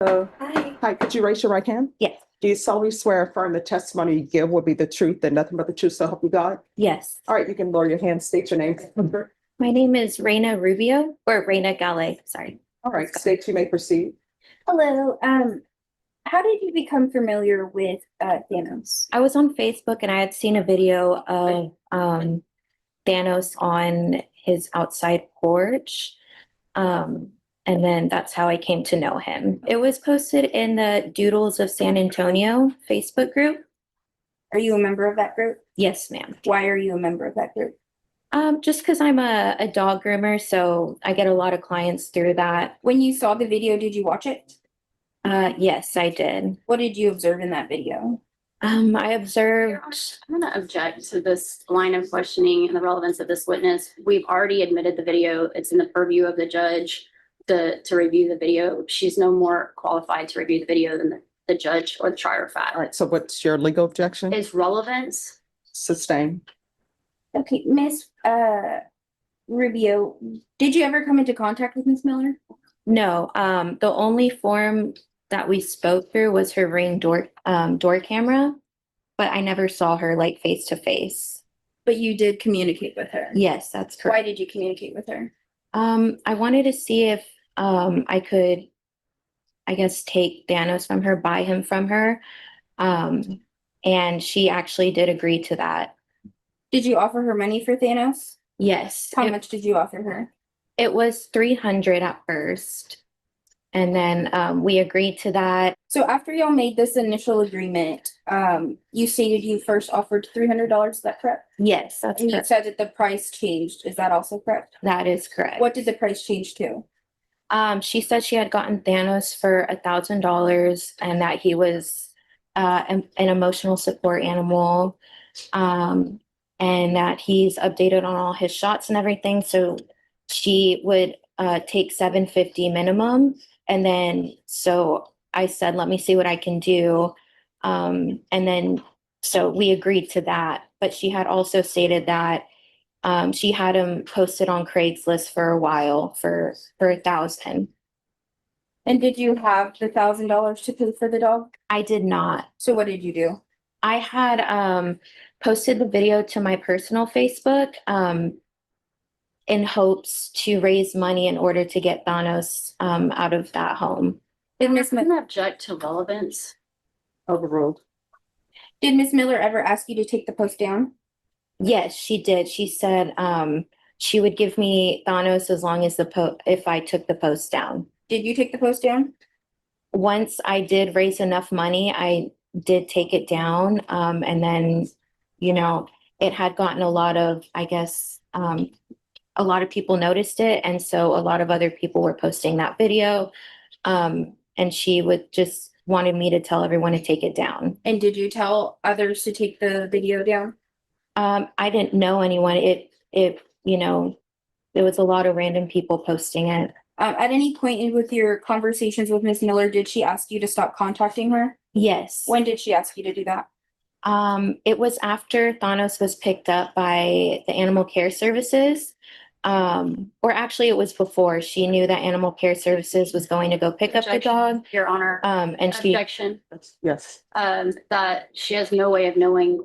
Hi. Hi, could you raise your right hand? Yes. Do you solemnly swear or affirm the testimony you give will be the truth and nothing but the truth, so help you God? Yes. All right, you can lower your hand, state your name. My name is Reina Rubio or Reina Gale. Sorry. All right, state you may proceed. Hello. How did you become familiar with Thanos? I was on Facebook and I had seen a video of Thanos on his outside porch. And then that's how I came to know him. It was posted in the Doodles of San Antonio Facebook group. Are you a member of that group? Yes, ma'am. Why are you a member of that group? Just because I'm a dog groomer, so I get a lot of clients through that. When you saw the video, did you watch it? Yes, I did. What did you observe in that video? I observed. I'm going to object to this line of questioning and the relevance of this witness. We've already admitted the video. It's in the purview of the judge to review the video. She's no more qualified to review the video than the judge or the trier of fact. All right, so what's your legal objection? Is relevance. Sustain. Okay, Miss Rubio, did you ever come into contact with Miss Miller? No, the only form that we spoke through was her Ring door camera, but I never saw her like face to face. But you did communicate with her. Yes, that's correct. Why did you communicate with her? I wanted to see if I could, I guess, take Thanos from her, buy him from her. And she actually did agree to that. Did you offer her money for Thanos? Yes. How much did you offer her? It was $300 at first. And then we agreed to that. So after y'all made this initial agreement, you stated you first offered $300, is that correct? Yes, that's And you correct. said that the price changed, is that also correct? That is correct. What did the price change to? She said she had gotten Thanos for $1,000 and that he was an emotional support animal, and that he's updated on all his shots and everything. So she would take $750 minimum. And then so I said, let me see what I can do. And then so we agreed to that. But she had also stated that she had him posted on Craigslist for a while for $1,000. And did you have the $1,000 to pay for the dog? I did not. So what did you do? I had posted the video to my personal Facebook in hopes to raise money in order to get Thanos out of that home. Did Miss I'm going to object to relevance. Overruled. Miller ever ask you to take the post down? Yes, she did. She said she would give me Thanos as long as if I took the post down. Did you take the post down? Once I did raise enough money, I did take it down. And then, it had gotten a lot of, I guess, a lot of people noticed it. And so a lot of other people were posting that video. And she would just wanted me to tell everyone to take it down. And did you tell others to take the video down? I didn't know anyone. There was a lot of random people posting it. At any point with your conversations with Miss Miller, did she ask you to stop contacting her? Yes. When did she ask you to do that? It was after Thanos was picked up by the Animal Care Services. Or actually it was before. She knew that Animal Care Services was going to go pick up the dog. Your Honor. And Objection. Yes. That she has no way of knowing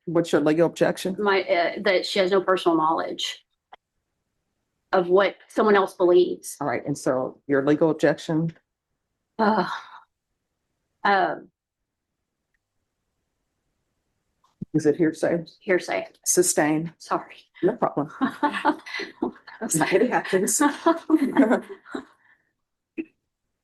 What's your legal objection? that she has no personal knowledge of what someone else believes. All right, and so your legal objection? Uh, Is it hearsay? Hearsay. Sustain. Sorry. No problem. It happens.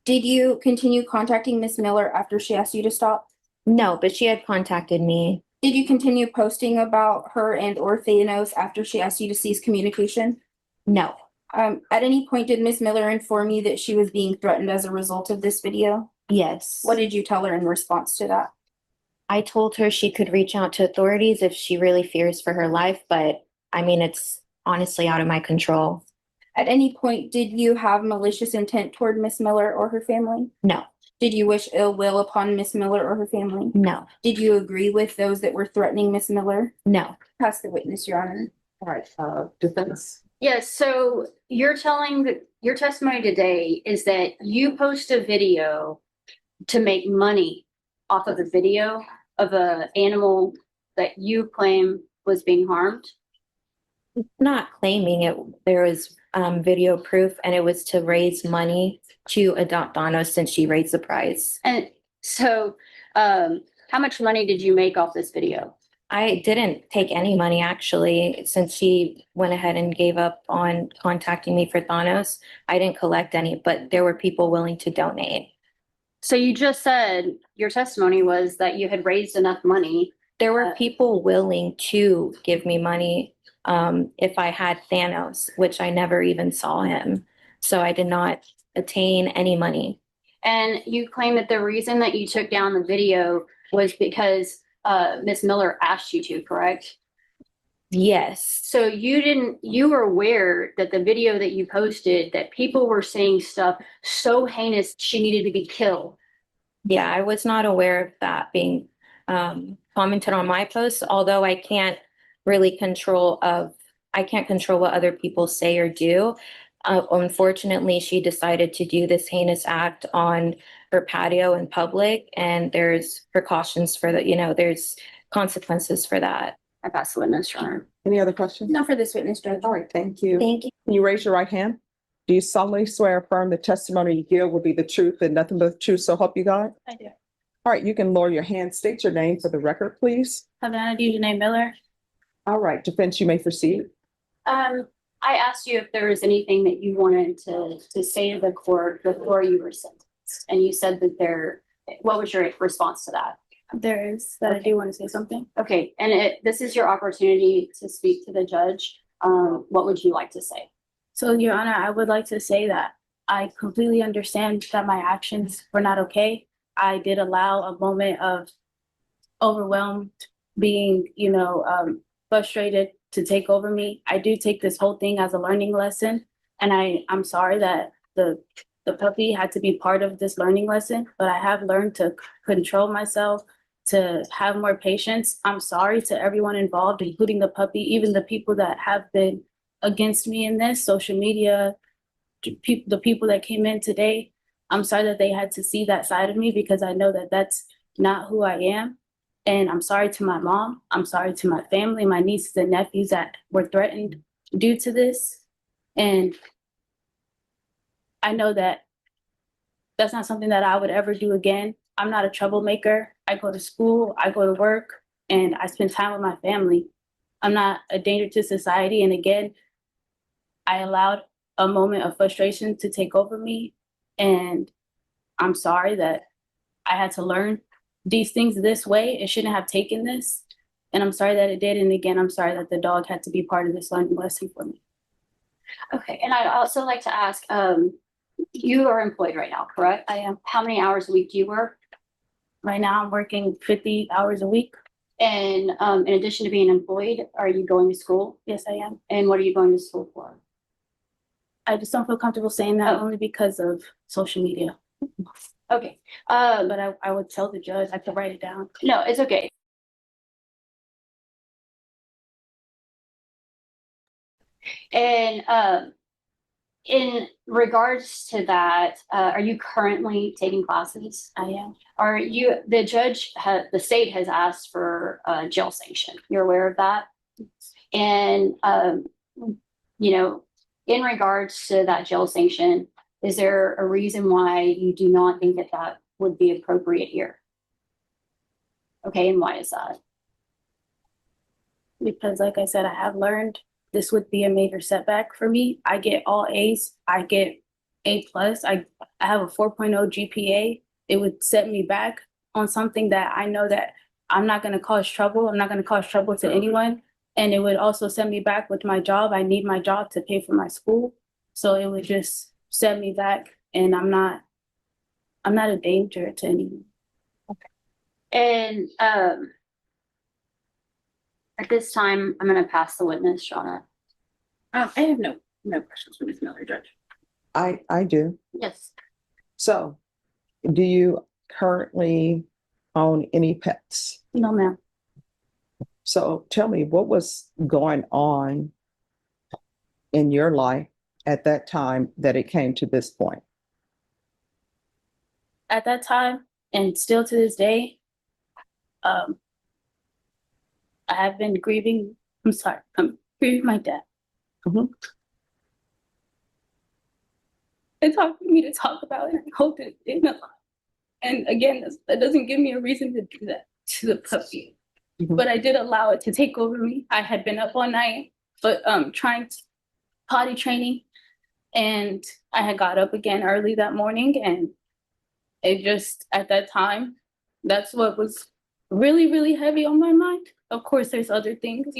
Did you continue contacting Miss Miller after she asked you to stop? No, but she had contacted me. Did you continue posting about her and or Thanos after she asked you to cease communication? No. At any point, did Miss Miller inform you that she was being threatened as a result of this video? Yes. What did you tell her in response to that? I told her she could reach out to authorities if she really fears for her life, but I mean, it's honestly out of my control. At any point, did you have malicious intent toward Miss Miller or her family? No. Did you wish ill will upon Miss Miller or her family? No. Did you agree with those that were threatening Miss Miller? No. Pass the witness, Your Honor. All right, defense. Yes, so you're telling that your testimony today is that you post a video to make money off of a video of a animal that you claim was being harmed? Not claiming it, there was video proof, and it was to raise money to adopt Donna since she raised the price. And so, how much money did you make off this video? I didn't take any money actually, since she went ahead and gave up on contacting me for Thanos. I didn't collect any, but there were people willing to donate. So you just said your testimony was that you had raised enough money. There were people willing to give me money if I had Thanos, which I never even saw him. So I did not attain any money. And you claim that the reason that you took down the video was because Miss Miller asked you to, correct? Yes. So you were aware that the video that you posted, that people were saying stuff so heinous she needed to be killed. Yeah, I was not aware of that being commented on my post, although I can't control what other people say or do. Unfortunately, she decided to do this heinous act on her patio in public, and there's precautions for that, there's consequences for that. I pass the witness, Your Honor. Any other questions? No for this witness, Judge. All right, thank you. Thank you. Can you raise your right hand? Do you solemnly swear or affirm the testimony you give will be the truth and nothing but the truth, so help you God? I do. All right, you can lower your hand. State your name for the record, please. Havana Dujanae Miller. All right, defense, you may proceed. I asked you if there was anything that you wanted to say to the court before you were sentenced, and you said that what was your response to that? There is, that I do want to say something. Okay, and this is your opportunity to speak to the judge. What would you like to say? So, Your Honor, I would like to say that I completely understand that my actions were not okay. I did allow a moment of overwhelmed, being, frustrated to take over me. I do take this whole thing as a learning lesson, and I'm sorry that the puppy had to be part of this learning lesson, but I have learned to control myself, to have more patience. I'm sorry to everyone involved, including the puppy, even the people that have been against me in this, social media, the people that came in today. I'm sorry that they had to see that side of me, because I know that that's not who I am. And I'm sorry to my mom. I'm sorry to my family, my nieces and nephews that were threatened due to this. And I know that that's not something that I would ever do again. I'm not a troublemaker. I go to school, I go to work, and I spend time with my family. I'm not a danger to society. And again, I allowed a moment of frustration to take over me. And I'm sorry that I had to learn these things this way. It shouldn't have taken this. And I'm sorry that it did. And again, I'm sorry that the dog had to be part of this learning lesson for me. Okay, and I'd also like to ask, you are employed right now, correct? I am. How many hours a week do you work? Right now, I'm working 50 hours a week. And in addition to being employed, are you going to school? Yes, I am. And what are you going to school for? I just don't feel comfortable saying that only because of social media. Okay, But I would tell the judge, I could write it down. no, it's okay. And in regards to that, are you currently taking classes? I am. The state has asked for a jail sanction. You're aware of that? And, in regards to that jail sanction, is there a reason why you do not think that would be appropriate here? Okay, and why is that? Because like I said, I have learned this would be a major setback for me. I get all A's. I get A+. I have a 4.0 GPA. It would set me back on something that I know that I'm not going to cause trouble. I'm not going to cause trouble to anyone. And it would also set me back with my job. I need my job to pay for my school. So it would just set me back. And I'm not a danger to anyone. And at this time, I'm going to pass the witness, Shauna. I have no questions for Ms. Miller, Judge. I do. Yes. So, do you currently own any pets? No, ma'am. So tell me, what was going on in your life at that time that it came to this point? At that time, And still to this day, I have been grieving. I'm grieving my dad. Mhm. It's hard for me to talk about it and hold it in a lot. And again, that doesn't give me a reason to do that to the puppy. Mhm. But I did allow it to take over me. I had been up all night, but trying to potty training, and I had got up again early that morning, and it just at that time, that's what was really, really heavy on my mind. Of course, there's other things,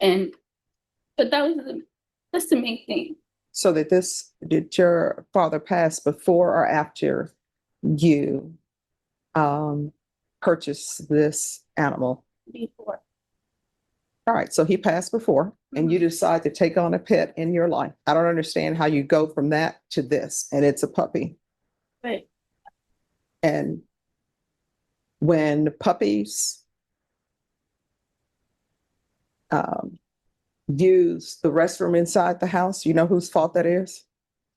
and but that's the main thing. So did your father pass before or after you purchased this animal? Before. All right, so he passed before and you decide to take on a pet in your life. I don't understand how you go from that to this, and it's a puppy. Right. And when puppies use the restroom inside the house, you know whose fault that is?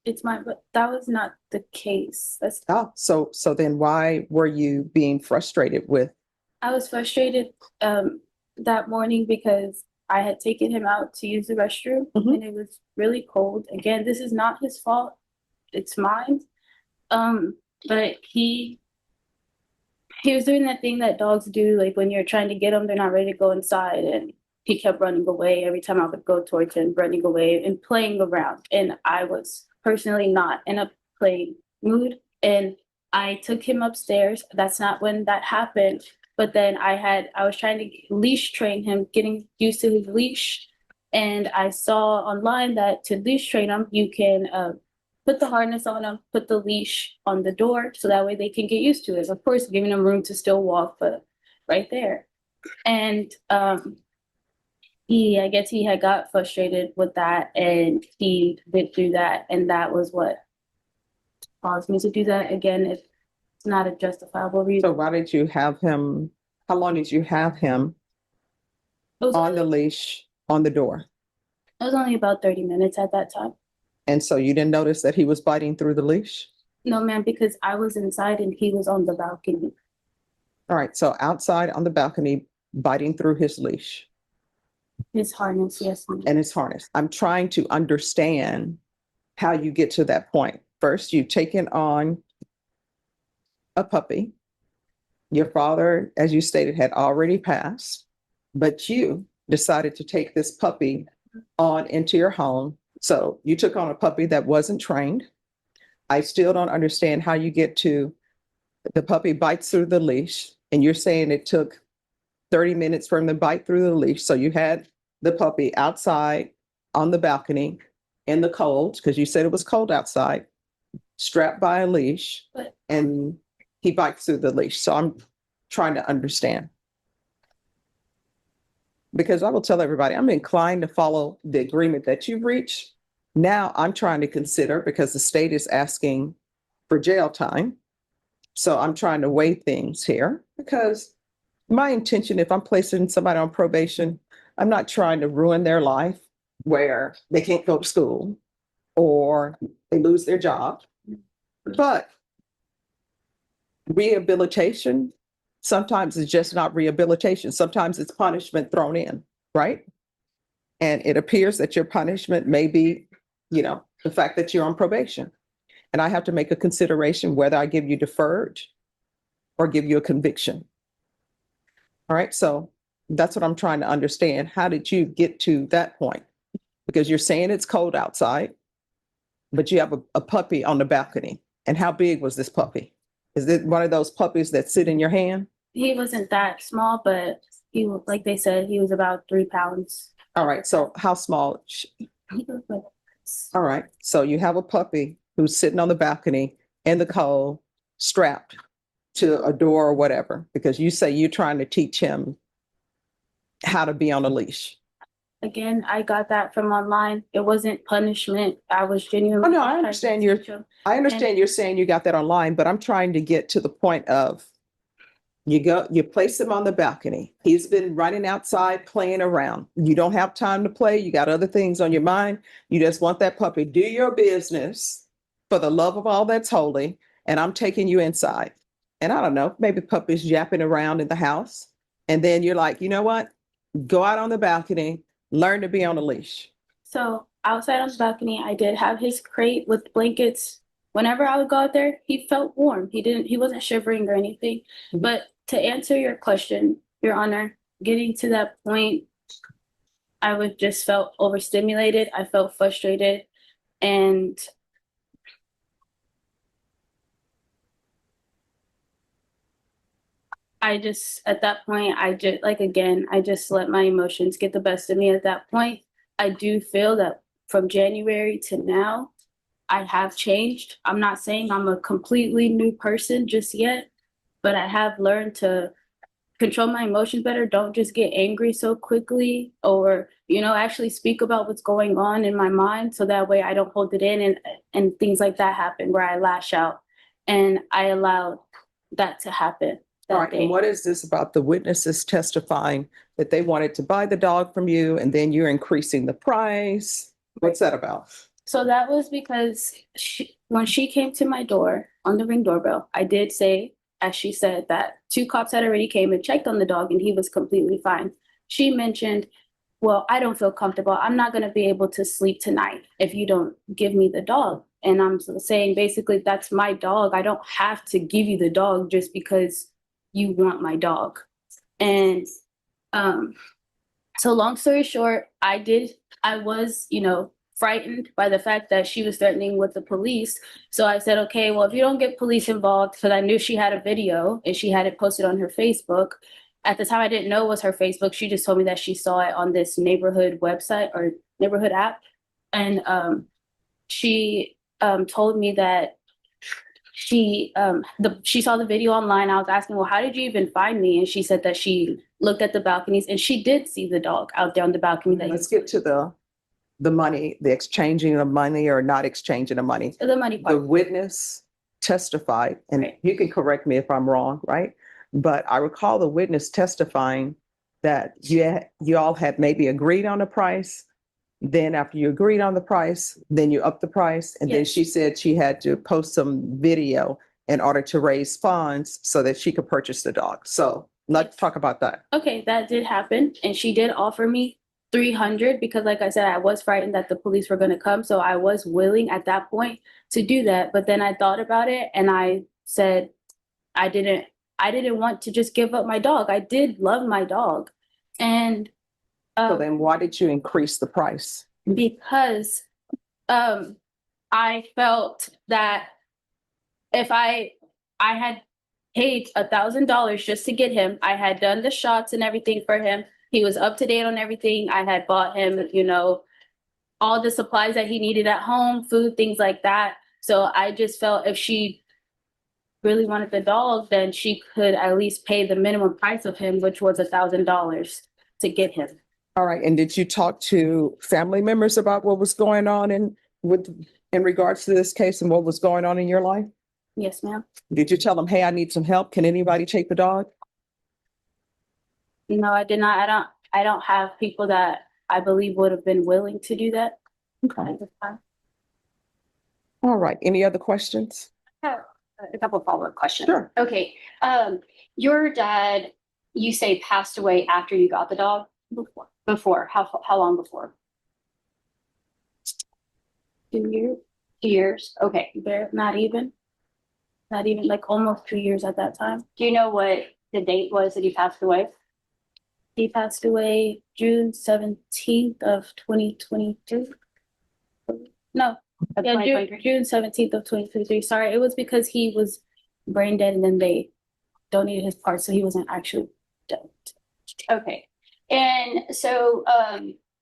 It's mine, but that was not the case. Oh, so then why were you being frustrated with? I was frustrated that morning because I had taken him out to use the restroom Mhm. and it was really cold. Again, this is not his fault. It's mine. But he was doing that thing that dogs do, like when you're trying to get them, they're not ready to go inside, and he kept running away every time I would go towards him, running away and playing around. And I was personally not in a playing mood. And I took him upstairs. That's not when that happened. But then I was trying to leash train him, getting used to his leash. And I saw online that to leash train him, you can put the harness on them, put the leash on the door, so that way they can get used to it. Of course, giving them room to still walk, but right there. And I guess he had got frustrated with that, and he went through that, and that was what caused me to do that. Again, it's not a justifiable reason. So why did you have him, how long did you have him It was, on the leash on the door? it was only about 30 minutes at that time. And so you didn't notice that he was biting through the leash? No, ma'am, because I was inside and he was on the balcony. All right, so outside on the balcony, biting through his leash His harness, yes, ma'am. and his harness. I'm trying to understand how you get to that point. First, you've taken on a puppy. Your father, as you stated, had already passed, but you decided to take this puppy on into your home. So you took on a puppy that wasn't trained. I still don't understand how you get to the puppy bites through the leash, and you're saying it took 30 minutes for him to bite through the leash. So you had the puppy outside on the balcony in the cold, because you said it was cold outside, strapped by a leash, But- and he bites through the leash. So I'm trying to understand. Because I will tell everybody, I'm inclined to follow the agreement that you've reached. Now I'm trying to consider, because the state is asking for jail time. So I'm trying to weigh things here, because my intention, if I'm placing somebody on probation, I'm not trying to ruin their life where they can't go to school or they lose their job. But rehabilitation sometimes is just not rehabilitation. Sometimes it's punishment thrown in, right? And it appears that your punishment may be, the fact that you're on probation. And I have to make a consideration whether I give you deferred or give you a conviction. All right, so that's what I'm trying to understand. How did you get to that point? Because you're saying it's cold outside, but you have a puppy on the balcony. And how big was this puppy? Is it one of those puppies that sit in your hand? He wasn't that small, but he was, like they said, he was about 3 pounds. All right, so how small? He was like, All right, so you have a puppy who's sitting on the balcony in the cold, strapped to a door or whatever, because you say you're trying to teach him how to be on a leash. again, I got that from online. It wasn't punishment. I was genuinely. Oh, no, I trying to understand teach him. I understand you're saying you got that online, but I'm trying to get to the point of you place him on the balcony. He's been running outside, playing around. You don't have time to play. You got other things on your mind. You just want that puppy. Do your business for the love of all that's holy. And I'm taking you inside. and I don't know, maybe puppies yapping around in the house. And then you're like, you know what? Go out on the balcony, learn to be on a leash. So outside on the balcony, I did have his crate with blankets. Whenever I would go out there, he felt warm. He wasn't shivering or anything. Mhm. But to answer your question, Your Honor, getting to that point, I would just felt overstimulated. I felt frustrated, and I just, at that point, I just, like, again, I just let my emotions get the best of me at that point. I do feel that from January to now, I have changed. I'm not saying I'm a completely new person just yet, but I have learned to control my emotions better. Don't just get angry so quickly, or, actually speak about what's going on in my mind, so that way I don't hold it in, and things like that happen where I lash out. And I allowed that to happen All that right, day. and what is this about the witnesses testifying that they wanted to buy the dog from you and then you're increasing the price? What's that about? So that was because when she came to my door on the Ring doorbell, I did say, as she said, that 2 cops had already came and checked on the dog and he was completely fine. She mentioned, well, I don't feel comfortable. I'm not going to be able to sleep tonight if you don't give me the dog. And I'm saying, basically, that's my dog. I don't have to give you the dog just because you want my dog. And so long story short, I was, frightened by the fact that she was threatening with the police. So I said, okay, well, if you don't get police involved, because I knew she had a video and she had it posted on her Facebook. At the time, I didn't know it was her Facebook. She just told me that she saw it on this neighborhood website or neighborhood app. And she told me that she saw the video online. I was asking, well, how did you even find me? And she said that she looked at the balconies and she did see the dog out there on the balcony. Let's get to the money, the exchanging of money or not exchanging of money. The money The part. witness testified, and Right. you can correct me if I'm wrong, right? But I recall the witness testifying that you all had maybe agreed on a price. Then after you agreed on the price, then you upped the price. And then Yes. she said she had to post some video in order to raise funds so that she could purchase the dog. So let's talk about that. Okay, that did happen. And she did offer me 300 because, like I said, I was frightened that the police were going to come. So I was willing at that point to do that. But then I thought about it and I said, I didn't want to just give up my dog. I did love my dog. And So then why did you increase the price? because I felt that if I had paid $1,000 just to get him, I had done the shots and everything for him. He was up to date on everything. I had bought him, all the supplies that he needed at home, food, things like that. So I just felt if she really wanted the dog, then she could at least pay the minimum price of him, which was $1,000 to get him. All right. And did you talk to family members about what was going on in regards to this case and what was going on in your life? Yes, ma'am. Did you tell them, hey, I need some help? Can anybody take the dog? No, I did not. I don't have people that I believe would have been willing to do that Okay. at this time. All right. Any other questions? A couple of follow-up questions. Sure. Okay, your dad, you say passed away after you got the dog? Before, how long before? 2 years, 2 years? Okay. not even like almost 2 years at that time. Do you know what the date was that he passed away? He passed away June 17th of 2022. No, Of yeah, 2023? June 17th of 2023. Sorry, it was because he was brain dead and then they donated his parts, so he wasn't actually dead. Okay. And so,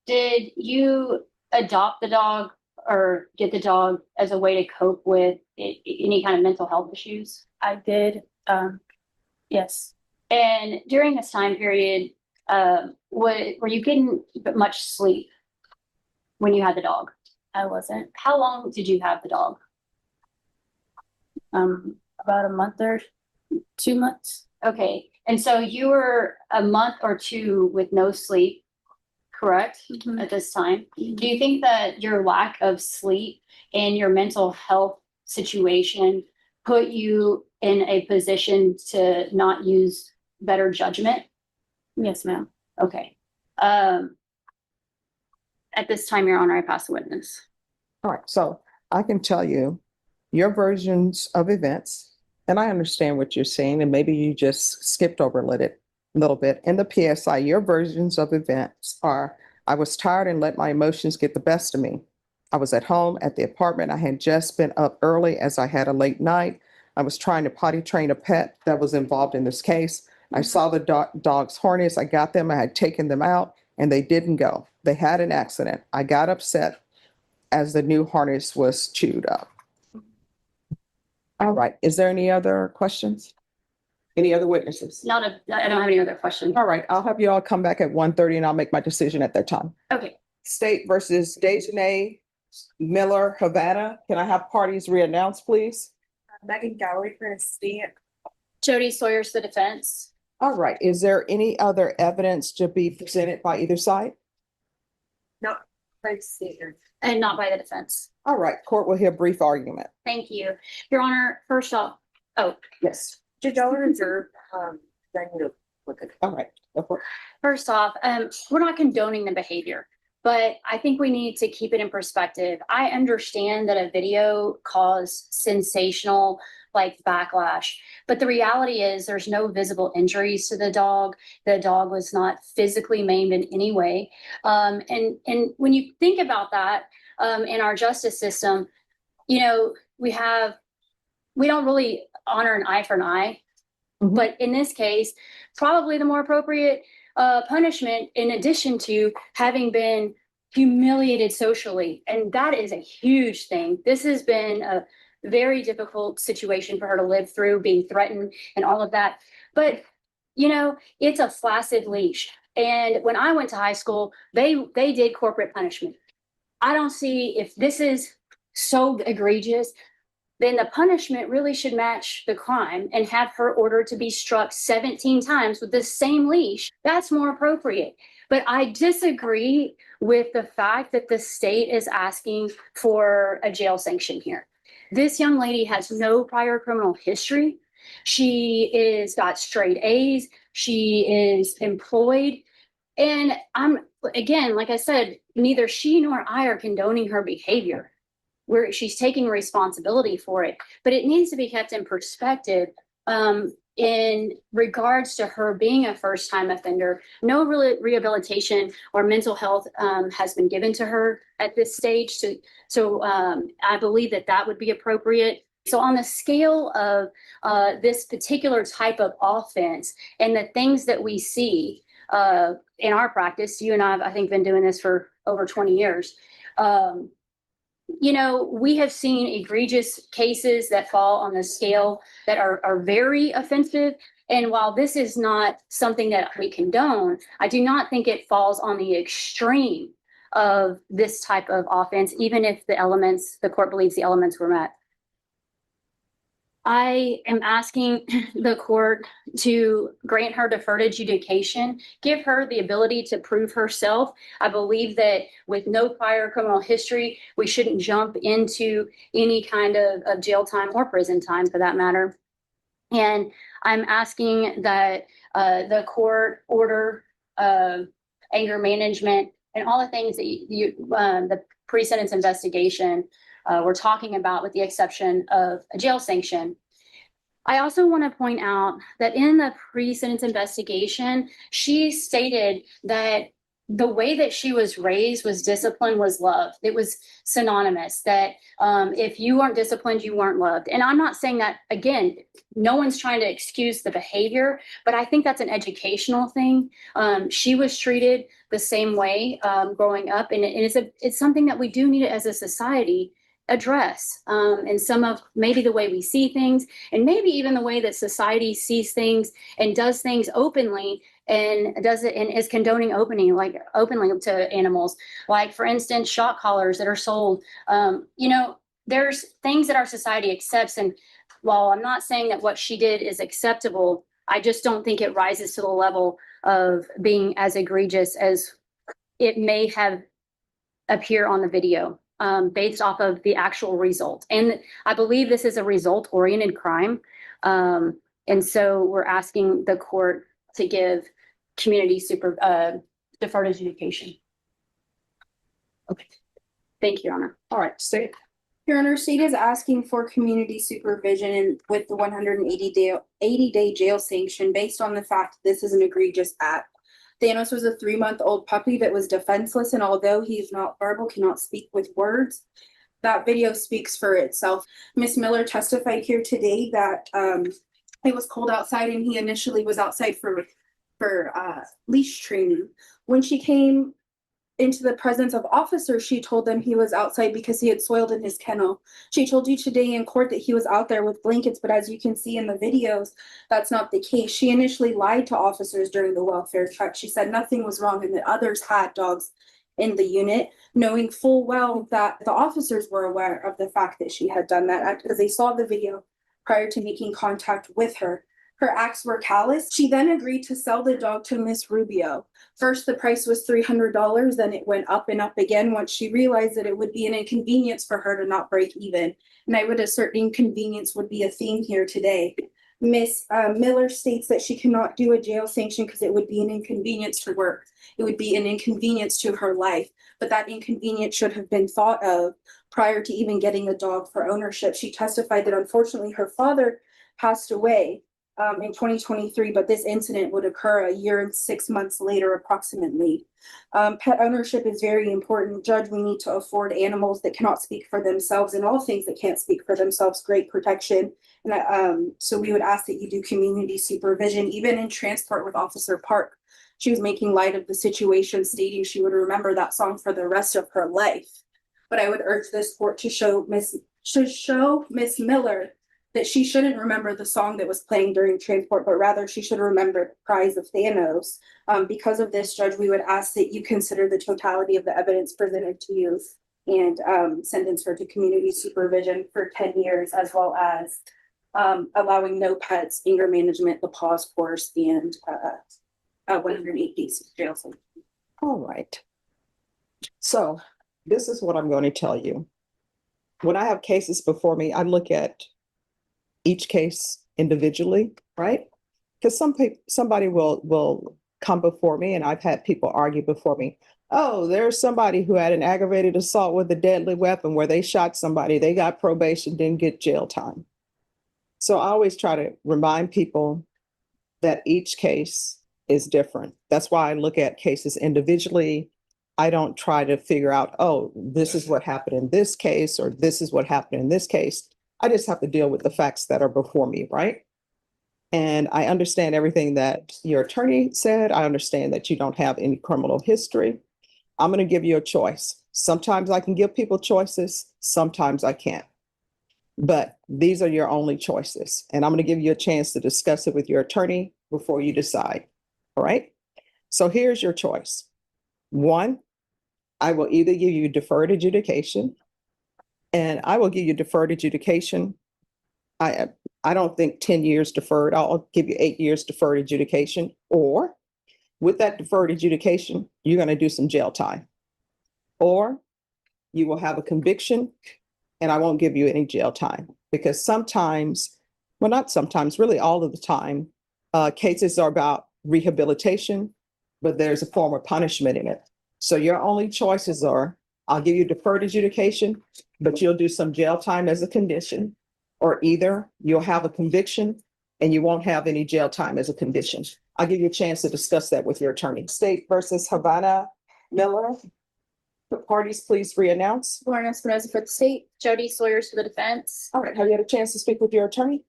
did you adopt the dog or get the dog as a way to cope with any kind of mental health issues? I did, yes. And during this time period, were you getting much sleep when you had the dog? I wasn't. How long did you have the dog? About a month or 2 months. Okay. And so you were a month or two with no sleep, correct? At this time. Do you think that your lack of sleep and your mental health situation put you in a position to not use better judgment? Yes, ma'am. Okay. At this time, Your Honor, I pass the witness. All right, so I can tell you your versions of events, and I understand what you're saying, and maybe you just skipped over a little bit. In the PSI, your versions of events are, I was tired and let my emotions get the best of me. I was at home at the apartment. I had just been up early as I had a late night. I was trying to potty train a pet that was involved in this case. I saw the dog's harness. I got them. I had taken them out and they didn't go. They had an accident. I got upset as the new harness was chewed up. All right. Is there any other questions? Any other witnesses? I don't have any other questions. All right. I'll have you all come back at 1:30 and I'll make my decision at that time. Okay. State versus Dejanay Miller, Havana. Can I have parties re-announced, please? Megan Gowrie for the state. Jody Sawyer's the defense. All right. Is there any other evidence to be presented by either side? For the state. And not by the defense. All right. Court will hear brief argument. Thank you. Your Honor, first off, Yes. Judge, I'll reserve, then you look at. All right. Go for it. first off, we're not condoning the behavior, but I think we need to keep it in perspective. I understand that a video caused sensational backlash, but the reality is there's no visible injuries to the dog. The dog was not physically maimed in any way. And when you think about that, in our justice system, we don't really honor an eye for an eye. Mhm. But in this case, probably the more appropriate punishment, in addition to having been humiliated socially. And that is a huge thing. This has been a very difficult situation for her to live through, being threatened and all of that. But, it's a flaccid leash. And when I went to high school, they did corporate punishment. I don't see, if this is so egregious, then the punishment really should match the crime and have her ordered to be struck 17 times with the same leash. That's more appropriate. But I disagree with the fact that the state is asking for a jail sanction here. This young lady has no prior criminal history. She got straight A's. She is employed. And again, like I said, neither she nor I are condoning her behavior. Where she's taking responsibility for it, but it needs to be kept in perspective in regards to her being a first-time offender. No rehabilitation or mental health has been given to her at this stage. So I believe that would be appropriate. So on the scale of this particular type of offense and the things that we see in our practice, you and I have, I think, been doing this for over 20 years. We have seen egregious cases that fall on the scale that are very offensive. And while this is not something that we condone, I do not think it falls on the extreme of this type of offense, even if the court believes the elements were met. I am asking the court to grant her deferred adjudication, give her the ability to prove herself. I believe that with no prior criminal history, we shouldn't jump into any kind of jail time or prison time for that matter. And I'm asking that the court order anger management and all the things that the pre-sentence investigation we're talking about, with the exception of a jail sanction. I also want to point out that in the pre-sentence investigation, she stated that the way that she was raised was discipline was love. It was synonymous, that if you weren't disciplined, you weren't loved. And I'm not saying that, again, no one's trying to excuse the behavior, but I think that's an educational thing. She was treated the same way growing up, and it's something that we do need as a society address, and some of maybe the way we see things, and maybe even the way that society sees things and does things openly, and does it and is condoning openly to animals. Like, for instance, shock collars that are sold. There's things that our society accepts, and while I'm not saying that what she did is acceptable, I just don't think it rises to the level of being as egregious as it may have appear on the video. based off of the actual result. And I believe this is a result-oriented crime. And so we're asking the court to give deferred adjudication. Okay. Thank you, Your Honor. All right, state. Your Honor, state is asking for community supervision and with the 180-day jail sanction based on the fact this is an egregious act. Thanos was a 3-month-old puppy that was defenseless, and although he is not verbal, cannot speak with words, that video speaks for itself. Miss Miller testified here today that it was cold outside and he initially was outside for leash training. When she came into the presence of officers, she told them he was outside because he had soiled in his kennel. She told you today in court that he was out there with blankets, but as you can see in the videos, that's not the case. She initially lied to officers during the welfare check. She said nothing was wrong and that others had dogs in the unit, knowing full well that the officers were aware of the fact that she had done that because they saw the video prior to making contact with her. Her acts were callous. She then agreed to sell the dog to Miss Rubio. First, the price was $300, then it went up and up again once she realized that it would be an inconvenience for her to not break even. And I would assert inconvenience would be a theme here today. Miss Miller states that she cannot do a jail sanction because it would be an inconvenience to work. It would be an inconvenience to her life, but that inconvenience should have been thought of prior to even getting a dog for ownership. She testified that unfortunately her father passed away in 2023, but this incident would occur a year and 6 months later approximately. Pet ownership is very important. Judge, we need to afford animals that cannot speak for themselves and all things that can't speak for themselves great protection. And so we would ask that you do community supervision, even in transport with Officer Park. She was making light of the situation, stating she would remember that song for the rest of her life. But I would urge this court to show Miss Miller that she shouldn't remember the song that was playing during transport, but rather she should remember Cries of Thanos. Because of this, Judge, we would ask that you consider the totality of the evidence presented to you and sentence her to community supervision for 10 years, as well as allowing no pets, anger management, the pause course, and 108 days of jail. All right. So this is what I'm going to tell you. When I have cases before me, I look at each case individually, right? Because somebody will come before me, and I've had people argue before me. Oh, there's somebody who had an aggravated assault with a deadly weapon where they shot somebody, they got probation, didn't get jail time. So I always try to remind people that each case is different. That's why I look at cases individually. I don't try to figure out, oh, this is what happened in this case, or this is what happened in this case. I just have to deal with the facts that are before me, right? And I understand everything that your attorney said. I understand that you don't have any criminal history. I'm going to give you a choice. Sometimes I can give people choices, sometimes I can't. But these are your only choices. And I'm going to give you a chance to discuss it with your attorney before you decide. All right? So here's your choice. One, I will either give you deferred adjudication, and I will give you deferred adjudication. I don't think 10 years deferred. I'll give you 8 years deferred adjudication. Or with that deferred adjudication, you're going to do some jail time. Or you will have a conviction and I won't give you any jail time. Because sometimes, well, not sometimes, really all of the time, cases are about rehabilitation, but there's a form of punishment in it. So your only choices are, I'll give you deferred adjudication, but you'll do some jail time as a condition, or either you'll have a conviction and you won't have any jail time as a condition. I'll give you a chance to discuss that with your attorney. State versus Havana Miller. The parties please re-announce. Lauren Espinoza for the state. Jody Sawyers for the defense. All right, have you had a chance to speak with your attorney?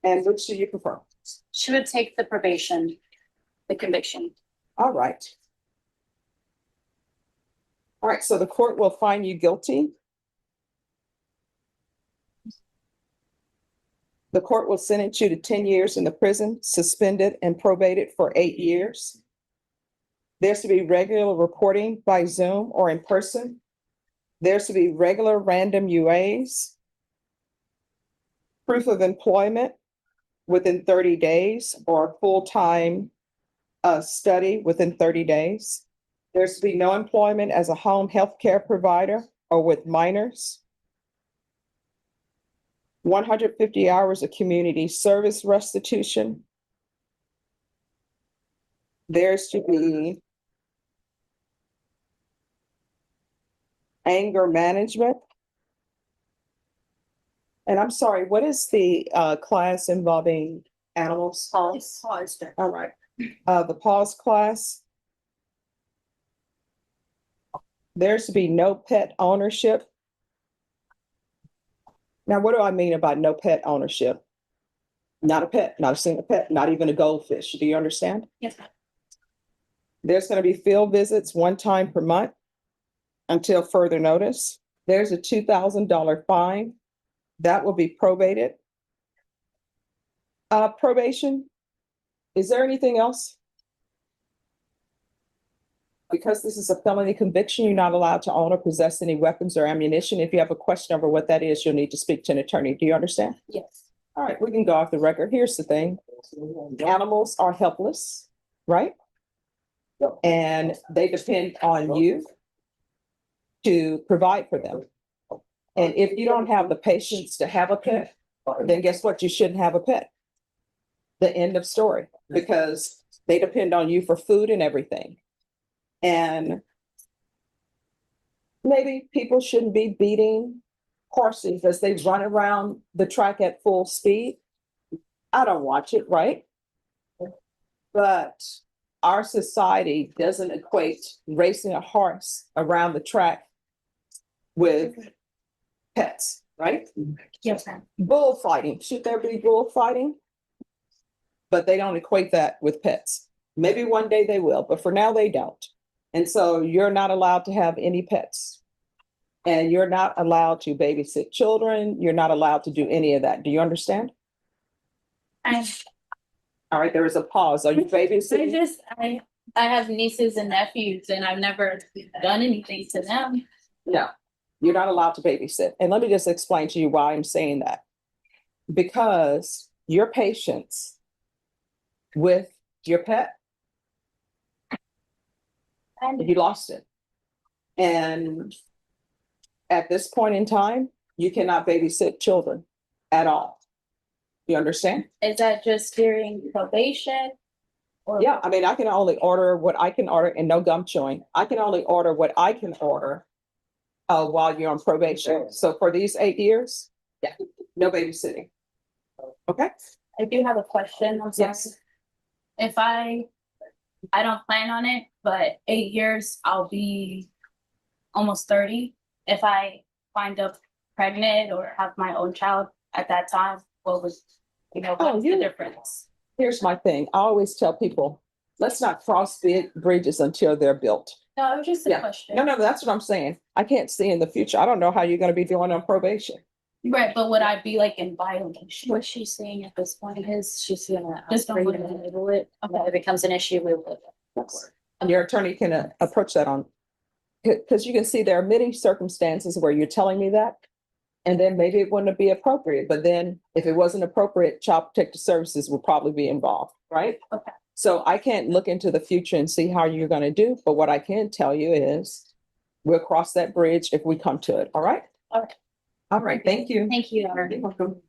And which do you prefer? She would take the probation, the conviction. All right. All right, so the court will find you guilty. The court will sentence you to 10 years in the prison, suspended and probated for 8 years. There's to be regular reporting by Zoom or in person. There's to be regular random UAs. Proof of employment within 30 days or full-time study within 30 days. There's to be no employment as a home health care provider or with minors. 150 hours of community service restitution. There's to be anger management. And I'm sorry, what is the class involving animals? Pause. All right, the pause class. There's to be no pet ownership. Now, what do I mean about no pet ownership? Not a pet, not a single pet, not even a goldfish. Do you understand? Yes, ma'am. There's going to be field visits 1 time per month until further notice. There's a $2,000 fine. That will be probated. Probation. Is there anything else? Because this is a felony conviction, you're not allowed to own or possess any weapons or ammunition. If you have a question over what that is, you'll need to speak to an attorney. Do you understand? Yes. All right, we can go off the record. Here's the thing. Animals are helpless, right? And they depend on you to provide for them. And if you don't have the patience to have a pet, then guess what? You shouldn't have a pet. The end of story, because they depend on you for food and everything. And maybe people shouldn't be beating horses as they run around the track at full speed. I don't watch it, right? But our society doesn't equate racing a horse around the track with pets, right? Yes, ma'am. Bullfighting, should there be bullfighting? But they don't equate that with pets. Maybe one day they will, but for now they don't. And so you're not allowed to have any pets. And you're not allowed to babysit children. You're not allowed to do any of that. Do you understand? I All right, there is a pause. Are you babysitting? I have nieces and nephews and I've never done anything to them. No, you're not allowed to babysit. And let me just explain to you why I'm saying that. Because your patience with your pet, you lost it. And at this point in time, you cannot babysit children at all. You understand? Is that just during probation? Or Yeah, I mean, I can only order what I can order and no gum chewing. I can only order what I can order while you're on probation. So for these 8 years, yeah, no babysitting. Okay? I do have a question. I'm sorry. Yes. If I don't plan on it, but 8 years, I'll be almost 30. If I find up pregnant or have my own child at that time, what was, what's the difference? Here's my thing. I always tell people, let's not cross bridges until they're built. No, it was just a Yeah. question. No, that's what I'm saying. I can't see in the future. I don't know how you're going to be doing on probation. Right, but would I be like in violation? What she's saying at this point is she's gonna Just don't bring put it it and label it. If it becomes an issue, we will. And your attorney can approach that on, because you can see there are many circumstances where you're telling me that. And then maybe it wouldn't be appropriate, but then if it wasn't appropriate, Child Protective Services would probably be involved, right? Okay. So I can't look into the future and see how you're going to do, but what I can tell you is we'll cross that bridge if we come to it, all right? All right. All right, thank you. Thank you. You're welcome.